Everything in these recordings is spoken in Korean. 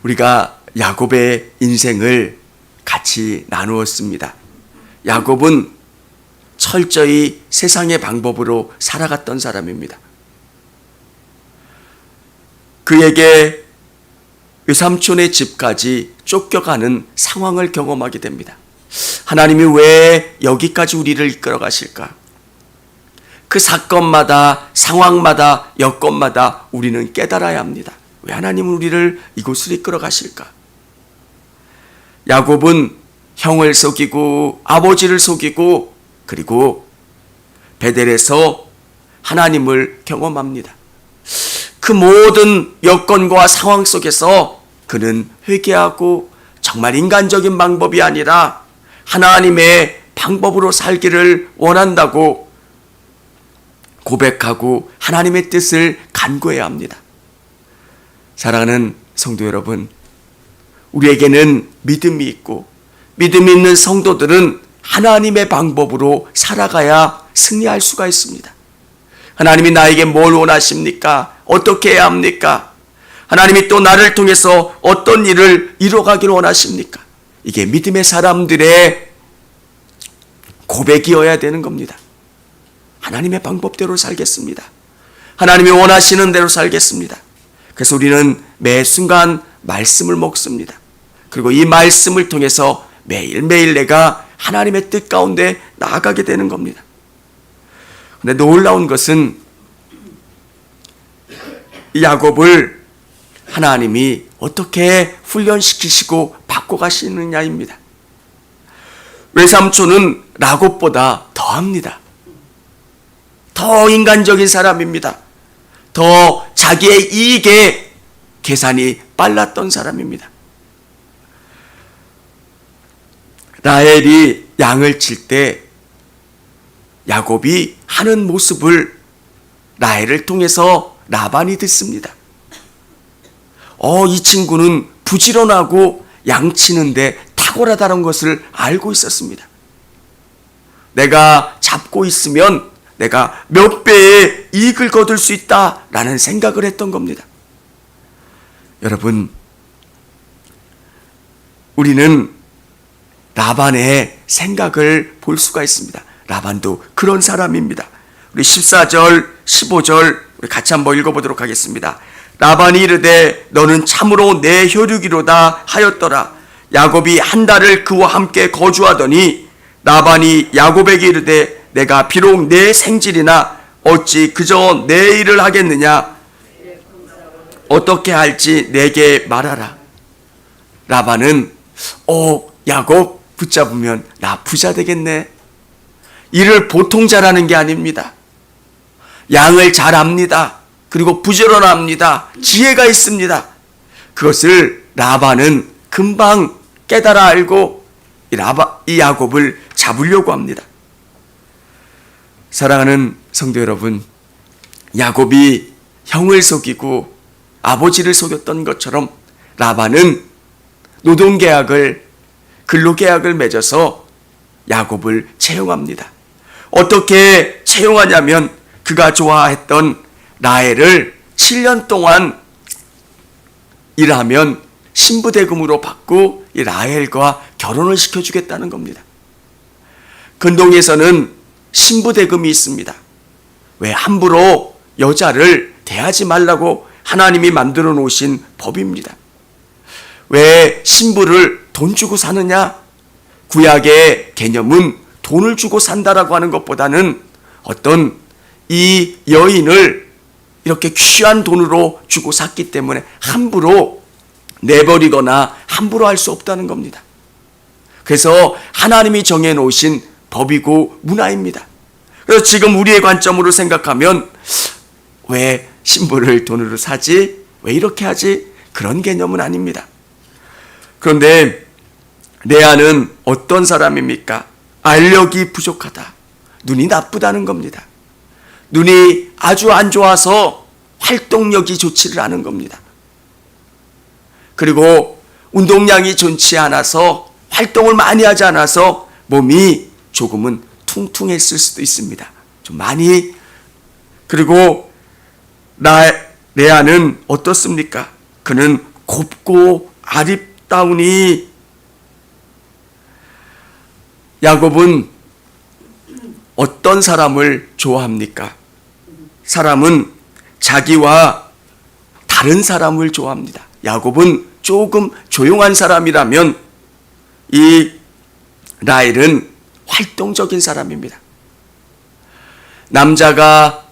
우리가 야곱의 인생을 같이 나누었습니다. 야곱은 철저히 세상의 방법으로 살아갔던 사람입니다. 그에게 외삼촌의 집까지 쫓겨가는 상황을 경험하게 됩니다. 하나님이 왜 여기까지 우리를 이끌어 가실까? 그 사건마다, 상황마다, 여건마다 우리는 깨달아야 합니다. 왜 하나님은 우리를 이곳으로 이끌어 가실까? 야곱은 형을 속이고 아버지를 속이고 그리고 베델에서 하나님을 경험합니다. 그 모든 여건과 상황 속에서 그는 회개하고 정말 인간적인 방법이 아니라 하나님의 방법으로 살기를 원한다고 고백하고 하나님의 뜻을 간구해야 합니다. 사랑하는 성도 여러분, 우리에게는 믿음이 있고 믿음이 있는 성도들은 하나님의 방법으로 살아가야 승리할 수가 있습니다. 하나님이 나에게 뭘 원하십니까? 어떻게 해야 합니까? 하나님이 또 나를 통해서 어떤 일을 이뤄가기를 원하십니까? 이게 믿음의 사람들의 고백이어야 되는 겁니다. 하나님의 방법대로 살겠습니다. 하나님이 원하시는 대로 살겠습니다. 그래서 우리는 매 순간 말씀을 먹습니다. 그리고 이 말씀을 통해서 매일매일 내가 하나님의 뜻 가운데 나아가게 되는 겁니다. 그런데 놀라운 것은 이 야곱을 하나님이 어떻게 훈련시키시고 바꿔가시느냐입니다. 외삼촌은 라곱보다 더합니다. 더 인간적인 사람입니다. 더 자기의 이익에 계산이 빨랐던 사람입니다. 라헬이 양을 칠 때 야곱이 하는 모습을 라헬을 통해서 라반이 듣습니다. 이 친구는 부지런하고 양치는데 탁월하다는 것을 알고 있었습니다. 내가 잡고 있으면 내가 몇 배의 이익을 거둘 수 있다라는 생각을 했던 겁니다. 여러분, 우리는 라반의 생각을 볼 수가 있습니다. 라반도 그런 사람입니다. 우리 14절, 15절 우리 같이 한번 읽어보도록 하겠습니다. 라반이 이르되 너는 참으로 내 혈육이로다 하였더라. 야곱이 한 달을 그와 함께 거주하더니 라반이 야곱에게 이르되 내가 비록 내 생질이나 어찌 그저 내 일을 하겠느냐? 어떻게 할지 내게 말하라. 라반은 야곱 붙잡으면 나 부자 되겠네. 일을 보통 잘하는 게 아닙니다. 양을 잘 압니다. 그리고 부지런합니다. 지혜가 있습니다. 그것을 라반은 금방 깨달아 알고 이 야곱을 잡으려고 합니다. 사랑하는 성도 여러분, 야곱이 형을 속이고 아버지를 속였던 것처럼 라반은 근로계약을 맺어서 야곱을 채용합니다. 어떻게 채용하냐면 그가 좋아했던 라헬을 7년 동안 일하면 신부대금으로 받고 이 라헬과 결혼을 시켜주겠다는 겁니다. 근동에서는 신부대금이 있습니다. 왜? 함부로 여자를 대하지 말라고 하나님이 만들어 놓으신 법입니다. 왜 신부를 돈 주고 사느냐? 구약의 개념은 돈을 주고 산다라고 하는 것보다는 어떤 이 여인을 이렇게 귀한 돈으로 주고 샀기 때문에 함부로 내버리거나 함부로 할 수 없다는 겁니다. 그래서 하나님이 정해놓으신 법이고 문화입니다. 그래서 지금 우리의 관점으로 생각하면 왜 신부를 돈으로 사지? 왜 이렇게 하지? 그런 개념은 아닙니다. 그런데 레아는 어떤 사람입니까? 알력이 부족하다. 눈이 나쁘다는 겁니다. 눈이 아주 안 좋아서 활동력이 좋지를 않은 겁니다. 그리고 운동량이 좋지 않아서 활동을 많이 하지 않아서 몸이 조금은 퉁퉁했을 수도 있습니다. 좀 많이. 그리고 레아는 어떻습니까? 그는 곱고 아립다우니. 야곱은 어떤 사람을 좋아합니까? 사람은 자기와 다른 사람을 좋아합니다. 야곱은 조금 조용한 사람이라면 이 라헬은 활동적인 사람입니다. 남자가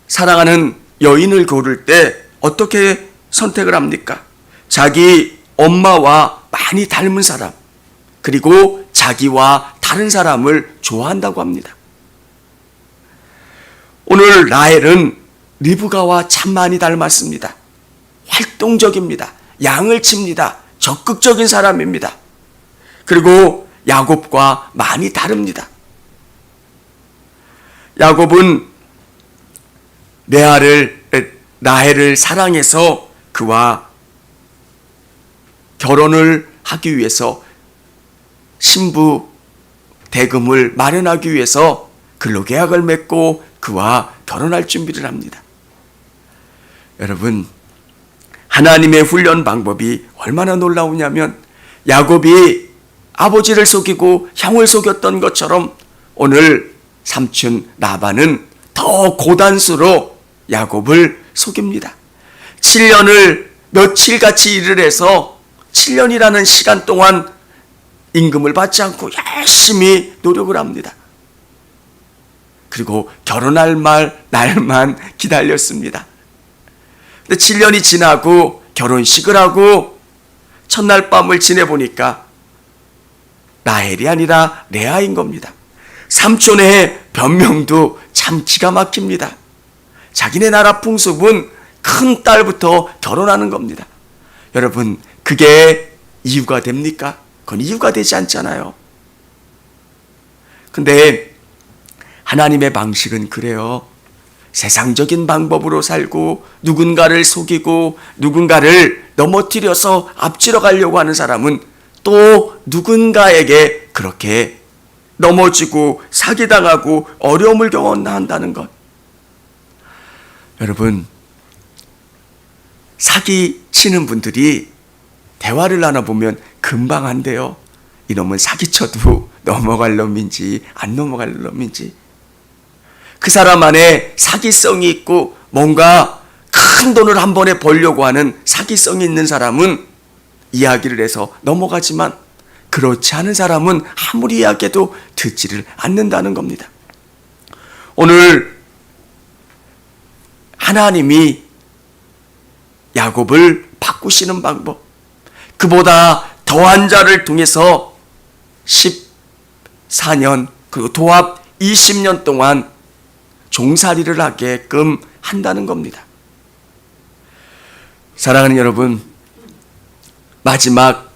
사랑하는 여인을 고를 때 어떻게 선택을 합니까? 자기 엄마와 많이 닮은 사람, 그리고 자기와 다른 사람을 좋아한다고 합니다. 오늘 라헬은 리브가와 참 많이 닮았습니다. 활동적입니다. 양을 칩니다. 적극적인 사람입니다. 그리고 야곱과 많이 다릅니다. 야곱은 라헬을 사랑해서 그와 결혼을 하기 위해서 신부 대금을 마련하기 위해서 근로계약을 맺고 그와 결혼할 준비를 합니다. 여러분, 하나님의 훈련 방법이 얼마나 놀라우냐면 야곱이 아버지를 속이고 형을 속였던 것처럼 오늘 삼촌 라반은 더 고단수로 야곱을 속입니다. 7년을 며칠같이 일을 해서 7년이라는 시간 동안 임금을 받지 않고 열심히 노력을 합니다. 그리고 결혼할 날만 기다렸습니다. 근데 7년이 지나고 결혼식을 하고 첫날 밤을 지내보니까 라헬이 아니라 레아인 겁니다. 삼촌의 변명도 참 기가 막힙니다. 자기네 나라 풍습은 큰 딸부터 결혼하는 겁니다. 여러분, 그게 이유가 됩니까? 그건 이유가 되지 않잖아요. 근데 하나님의 방식은 그래요. 세상적인 방법으로 살고 누군가를 속이고 누군가를 넘어뜨려서 앞지러 가려고 하는 사람은 또 누군가에게 그렇게 넘어지고 사기당하고 어려움을 경험한다는 것. 여러분, 사기치는 분들이 대화를 나눠보면 금방 한대요. 이놈은 사기쳐도 넘어갈 놈인지 안 넘어갈 놈인지. 그 사람 안에 사기성이 있고 뭔가 큰 돈을 한 번에 벌려고 하는 사기성이 있는 사람은 이야기를 해서 넘어가지만 그렇지 않은 사람은 아무리 이야기해도 듣지를 않는다는 겁니다. 오늘 하나님이 야곱을 바꾸시는 방법, 그보다 더한 자를 통해서 14년 그리고 도합 20년 동안 종살이를 하게끔 한다는 겁니다. 사랑하는 여러분, 마지막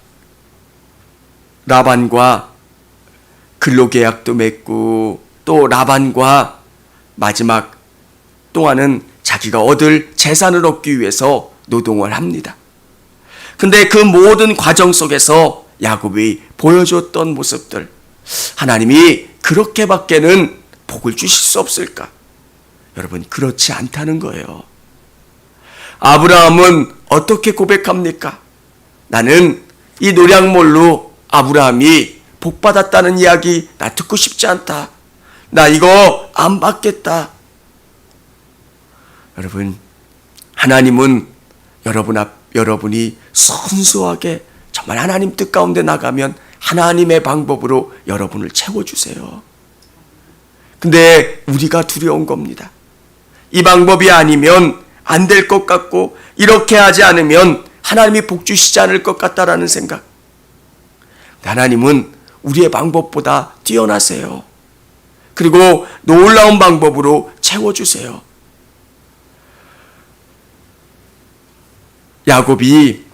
라반과 근로계약도 맺고 또 라반과 마지막 동안은 자기가 얻을 재산을 얻기 위해서 노동을 합니다. 근데 그 모든 과정 속에서 야곱이 보여줬던 모습들, 하나님이 그렇게밖에는 복을 주실 수 없을까? 여러분, 그렇지 않다는 거예요. 아브라함은 어떻게 고백합니까? 나는 이 노량몰로 아브라함이 복받았다는 이야기 나 듣고 싶지 않다. 나 이거 안 받겠다. 여러분, 하나님은 여러분이 순수하게 정말 하나님 뜻 가운데 나가면 하나님의 방법으로 여러분을 채워주세요. 근데 우리가 두려운 겁니다. 이 방법이 아니면 안 될 것 같고 이렇게 하지 않으면 하나님이 복 주시지 않을 것 같다라는 생각. 하나님은 우리의 방법보다 뛰어나세요. 그리고 놀라운 방법으로 채워주세요. 야곱이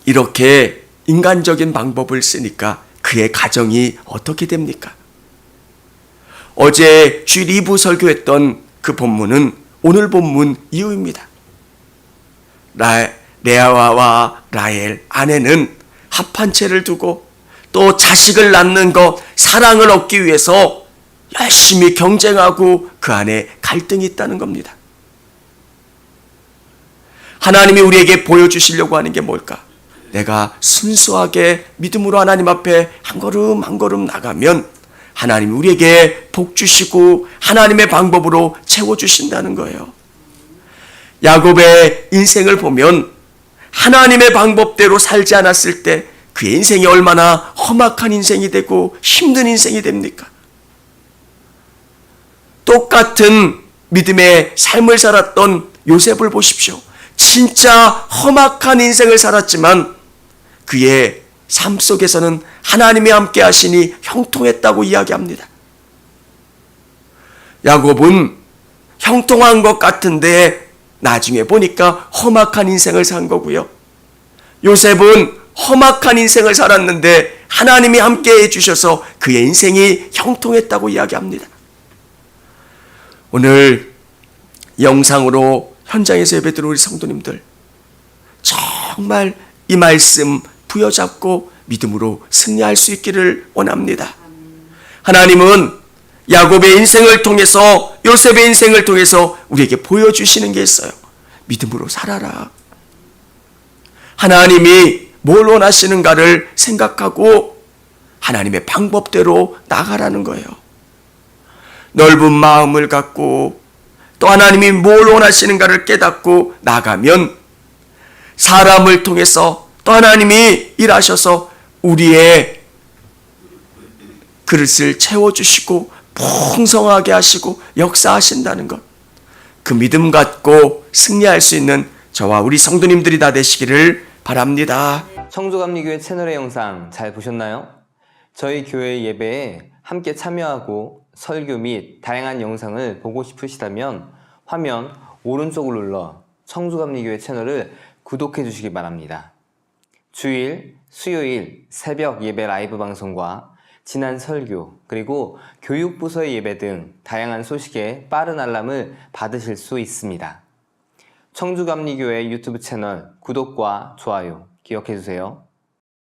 이렇게 인간적인 방법을 쓰니까 그의 가정이 어떻게 됩니까? 어제 주 리브 설교했던 그 본문은 오늘 본문 이유입니다. 레아와 라헬 아내는 합한 채를 두고 또 자식을 낳는 것, 사랑을 얻기 위해서 열심히 경쟁하고 그 안에 갈등이 있다는 겁니다. 하나님이 우리에게 보여주시려고 하는 게 뭘까? 내가 순수하게 믿음으로 하나님 앞에 한 걸음 한 걸음 나가면 하나님이 우리에게 복 주시고 하나님의 방법으로 채워주신다는 거예요. 야곱의 인생을 보면 하나님의 방법대로 살지 않았을 때 그의 인생이 얼마나 험악한 인생이 되고 힘든 인생이 됩니까? 똑같은 믿음의 삶을 살았던 요셉을 보십시오. 진짜 험악한 인생을 살았지만 그의 삶 속에서는 하나님이 함께 하시니 형통했다고 이야기합니다. 야곱은 형통한 것 같은데 나중에 보니까 험악한 인생을 산 거고요. 요셉은 험악한 인생을 살았는데 하나님이 함께 해주셔서 그의 인생이 형통했다고 이야기합니다. 오늘 영상으로 현장에서 예배드리는 우리 성도님들, 정말 이 말씀 부여잡고 믿음으로 승리할 수 있기를 원합니다. 하나님은 야곱의 인생을 통해서, 요셉의 인생을 통해서 우리에게 보여주시는 게 있어요. 믿음으로 살아라. 하나님이 뭘 원하시는가를 생각하고 하나님의 방법대로 나가라는 거예요. 넓은 마음을 갖고 또 하나님이 뭘 원하시는가를 깨닫고 나가면 사람을 통해서 또 하나님이 일하셔서 우리의 그릇을 채워주시고 풍성하게 하시고 역사하신다는 것, 그 믿음 갖고 승리할 수 있는 저와 우리 성도님들이 다 되시기를 바랍니다. 청주감리교회 채널의 영상 잘 보셨나요? 저희 교회 예배에 함께 참여하고 설교 및 다양한 영상을 보고 싶으시다면 화면 오른쪽을 눌러 청주감리교회 채널을 구독해 주시기 바랍니다. 주일, 수요일 새벽 예배 라이브 방송과 지난 설교, 그리고 교육부서의 예배 등 다양한 소식에 빠른 알람을 받으실 수 있습니다. 청주감리교회 유튜브 채널 구독과 좋아요 기억해 주세요.